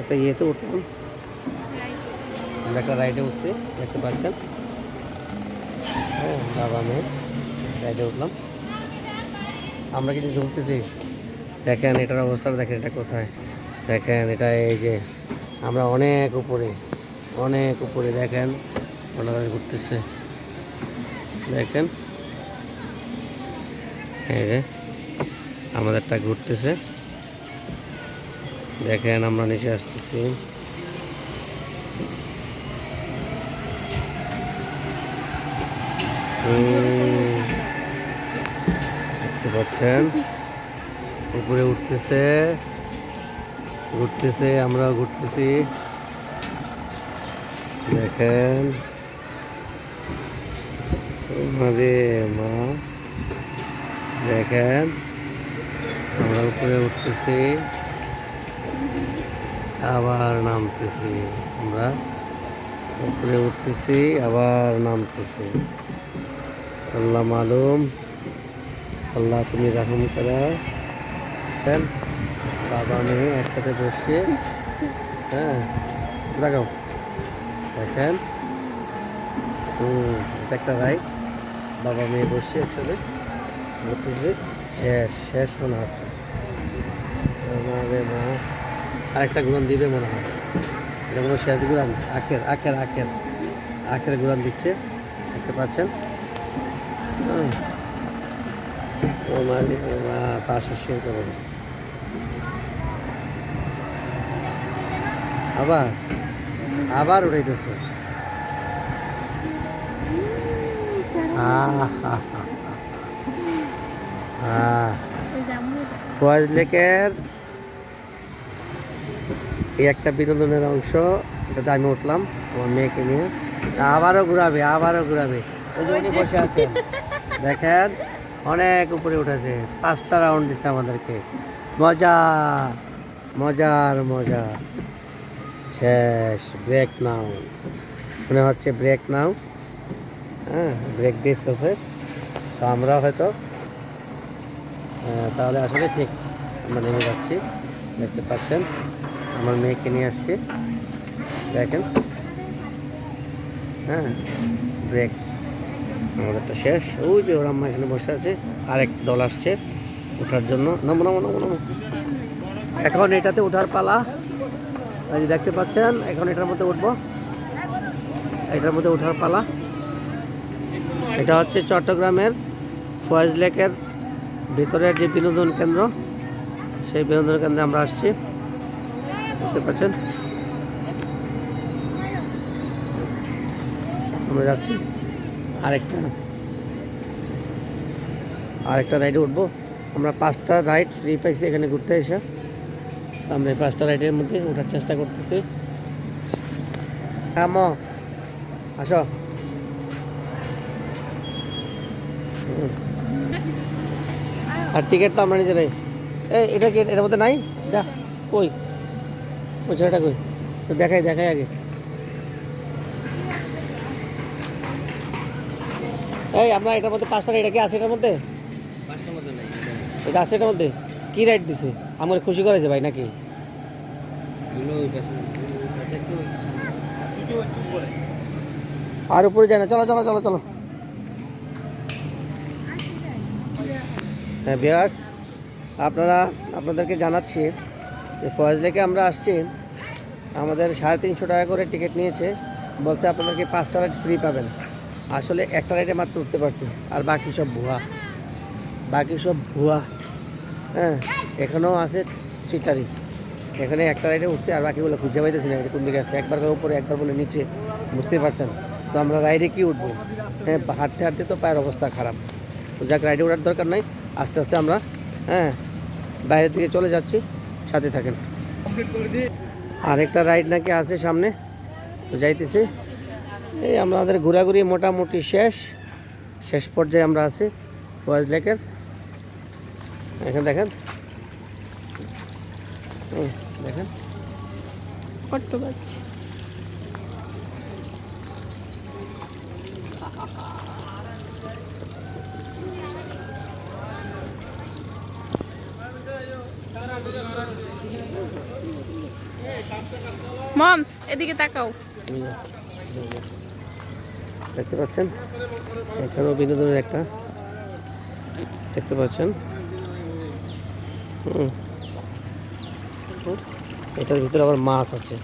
একটা ইয়েতে উঠলাম, আমরা একটা রাইডে উঠছি, দেখতে পাচ্ছেন। হ্যাঁ, বাবা মেয়ে রাইডে উঠলাম। আমরা কিন্তু ঝুলতেছি। দেখেন এটার অবস্থা, দেখেন এটা কোথায়, দেখেন এটা এই যে আমরা অনেক উপরে দেখেন ওনারা ঘুরতেছে, দেখেন এই যে আমাদেরটা ঘুরতেছে, দেখেন আমরা নিচে আসতেছি। দেখতে পাচ্ছেন উপরে উঠতেছে, ঘুরতেছে, আমরাও ঘুরতেছি, দেখেন। আরে মা, দেখেন আমরা উপরে উঠতেছি আবার নামতেছি, আমরা উপরে উঠতেছি আবার নামতেছি। আল্লাহ মালুম, আল্লাহ তুমি রাহম করা। বাবা মেয়ে একসাথে বসছে, হ্যাঁ দেখাও, দেখেন। এটা একটা রাইড, বাবা মেয়ে বসছে একসাথে ঘুরতেছে। শেষ মনে হচ্ছে, মা আরেকটা ঘুরান দিবে মনে হয়, এটা কোনো শেষ ঘুরান, আখের ঘুরান দিচ্ছে, দেখতে পাচ্ছেন। ও মানে পাশে শেষ করে আবার উঠাইতেছে। ফয়েজ লেকের এই একটা বিনোদনের অংশ, এটাতে আমি উঠলাম আমার মেয়েকে নিয়ে। আবারও ঘুরাবে ওই যে উনি বসে আছেন, দেখেন অনেক উপরে উঠেছে, 5টা রাউন্ড দিচ্ছে আমাদেরকে। মজা শেষ। ব্রেক নাও মনে হচ্ছে, ব্রেক নাও। হ্যাঁ, ব্রেক দিয়ে ফেলছে, তো আমরা হয়তো তাহলে আসলে ঠিক আমরা নেমে যাচ্ছি, দেখতে পাচ্ছেন। আমার মেয়েকে নিয়ে আসছি, দেখেন। হ্যাঁ, ব্রেক আমাদেরটা শেষ। ওই যে ওর আম্মা এখানে বসে আছে, আরেক দল আসছে ওঠার জন্য। নামো। এখন এটাতে ওঠার পালা, এই দেখতে পাচ্ছেন। এখন এটার মধ্যে উঠবো, এটার মধ্যে ওঠার পালা। এটা হচ্ছে চট্টগ্রামের ফয়েজ লেকের ভিতরের যে বিনোদন কেন্দ্র, সেই বিনোদন কেন্দ্রে আমরা আসছি, দেখতে পাচ্ছেন। আমরা যাচ্ছি আরেকটা রাইডে উঠবো। আমরা 5টা রাইড ফ্রি পাইছি এখানে ঘুরতে এসে, আমরা এই 5টা রাইডের মধ্যে ওঠার চেষ্টা করতেছি। আসো। আর টিকিট তো আমরা নিজেরাই। এটা কি এটার মধ্যে নাই? দেখ কই ওই ছেলেটা কই, তো দেখাই আগে। আমরা এটার মধ্যে 5টা রাইড কি আছে? এটার মধ্যে 5টার মধ্যে নাই, এটা আছে। এটার মধ্যে কি রাইড দিছে? আমার খুশি করেছে ভাই নাকি? আর উপরে যায় না, চলো। হ্যাঁ ভিউয়ার্স, আপনাদেরকে জানাচ্ছি যে ফয়েজ লেকে আমরা আসছি, আমাদের 350 টাকা করে টিকিট নিয়েছে, বলছে আপনাদেরকে 5টা রাইড ফ্রি পাবেন। আসলে একটা রাইডে মাত্র উঠতে পারছি, আর বাকি সব ভুয়া। হ্যাঁ, এখানেও আছে সিটারি, এখানে একটা রাইডে উঠছে, আর বাকিগুলো খুঁজে পাইতেছি না কোন দিকে আছে। একবার উপরে, একবার বলে নিচে, বুঝতে পারছেন। তো আমরা রাইডে কি উঠবো? হ্যাঁ, হাঁটতে তো পায়ের অবস্থা খারাপ। তো যাক, রাইডে ওঠার দরকার নাই, আস্তে আস্তে আমরা বাইরের দিকে চলে যাচ্ছি, সাথে থাকেন। আরেকটা রাইড নাকি আছে সামনে, তো যাইতেছি। এই আমাদের ঘোরাঘুরি মোটামুটি শেষ পর্যায়ে আমরা আছি ফয়েজ লেকের। এখানে দেখেন কত গাছ। মমস এদিকে তাকাও। দেখতে পাচ্ছেন এখানেও বিনোদনের একটা দেখতে পাচ্ছেন। এটার ভিতরে আবার মাছ আছে,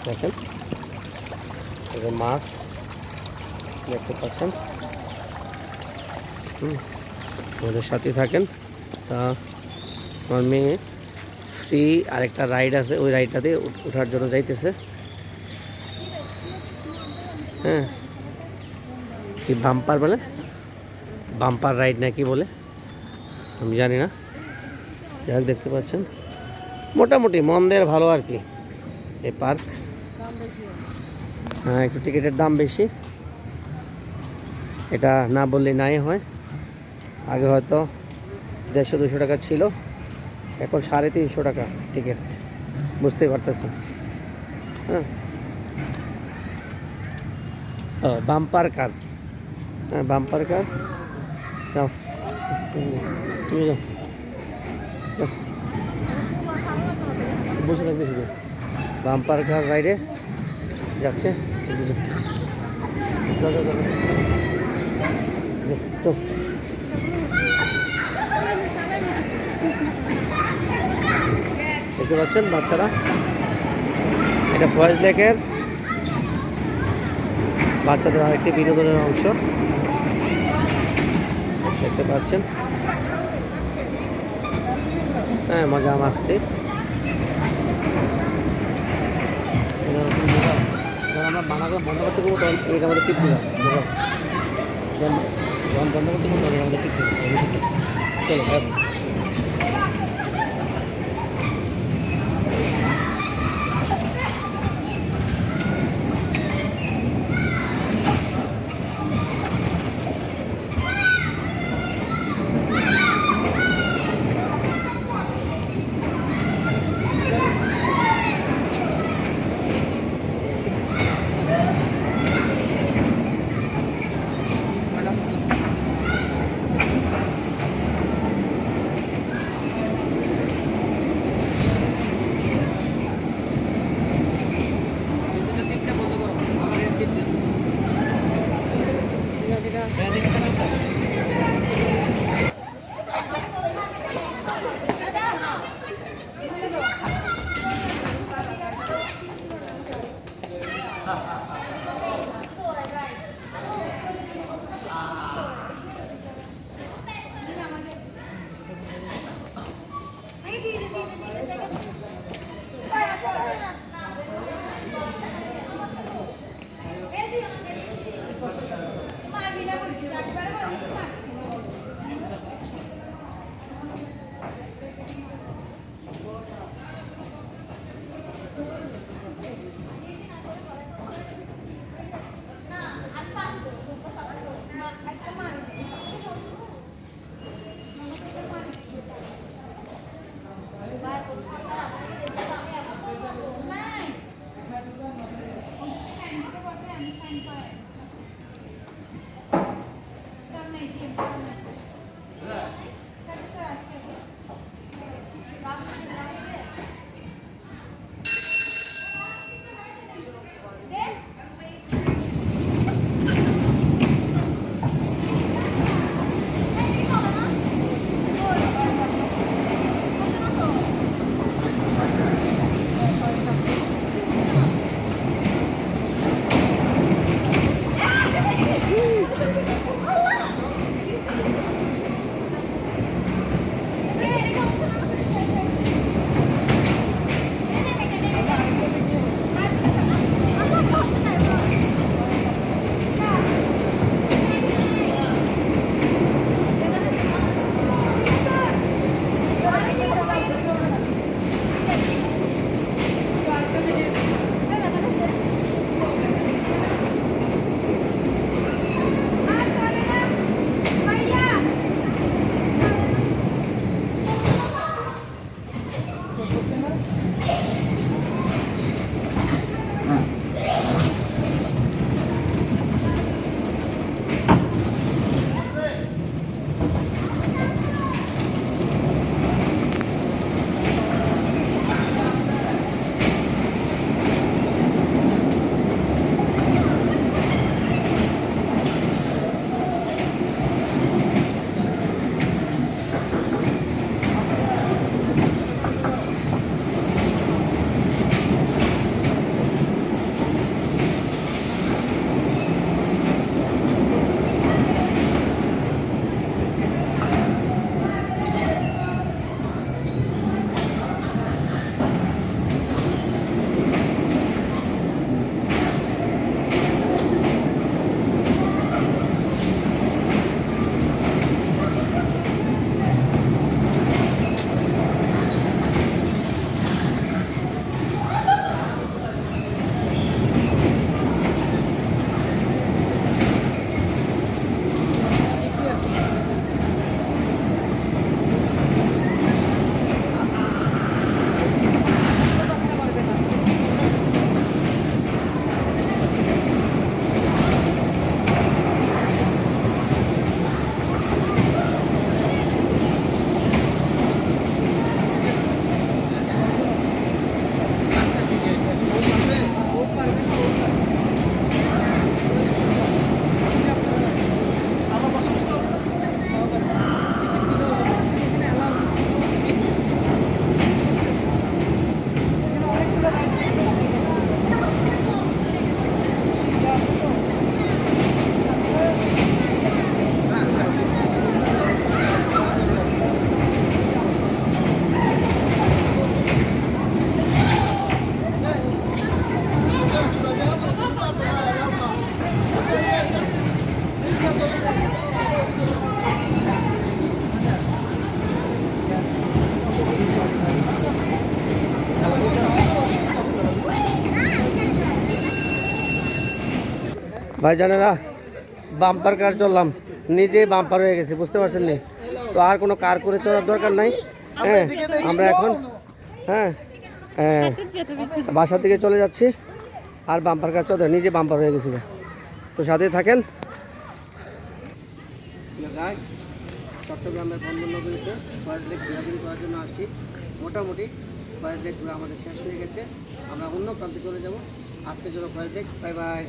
দেখেন এই যে মাছ দেখতে পাচ্ছেন। আমাদের সাথে থাকেন। তা আমার মেয়ে ফ্রি আরেকটা রাইড আছে, ওই রাইডটাতে ওঠার জন্য যাইতেছে। হ্যাঁ, কি বাম্পার বলে, বাম্পার রাইড নাকি বলে আমি জানি না। যাই দেখতে পাচ্ছেন মোটামুটি মন্দের ভালো আর কি এই পার্ক। হ্যাঁ, একটু টিকিটের দাম বেশি, এটা না বললে নাই হয়। আগে হয়তো 150-200 টাকা ছিল, এখন 350 টাকা টিকিট, বুঝতেই পারতেছেন। হ্যাঁ, ও বাম্পার কার, হ্যাঁ বাম্পার কার। যাও তুমি যাও, বসে থাকবে শুধু। বাম্পার কার রাইডে যাচ্ছে। দেখতে পাচ্ছেন বাচ্চারা, এটা ফয়েজ লেকের বাচ্চাদের আরেকটি বিনোদনের অংশ দেখতে পাচ্ছেন। হ্যাঁ, মজা মাস্তি। আমরা বানাতে বন্ধ করতে করবো তখন এটা আমাদের টিপ দিলাম, যখন বন্ধ করতে করবো তখন আমাদের টিপ দিলাম। চলো ভাইজানেরা বাম্পার কার চললাম, নিজেই বাম্পার হয়ে গেছে, বুঝতে পারছেন নি? তো আর কোনো কার করে চলার দরকার নাই। হ্যাঁ, আমরা এখন হ্যাঁ বাসার দিকে চলে যাচ্ছি। আর বাম্পার কার চলে নিজে বাম্পার হয়ে গেছি। তো সাথে থাকেন। চট্টগ্রামের বন্দরনগরীতে ফয়েজ লেক ঘোরাঘুরি করার জন্য আসছি। মোটামুটি ফয়েজ লেক ঘোরা আমাদের শেষ হয়ে গেছে। আমরা অন্য প্রান্তে চলে যাব। আজকের জন্য ফয়েজ লেক, বাই বাই।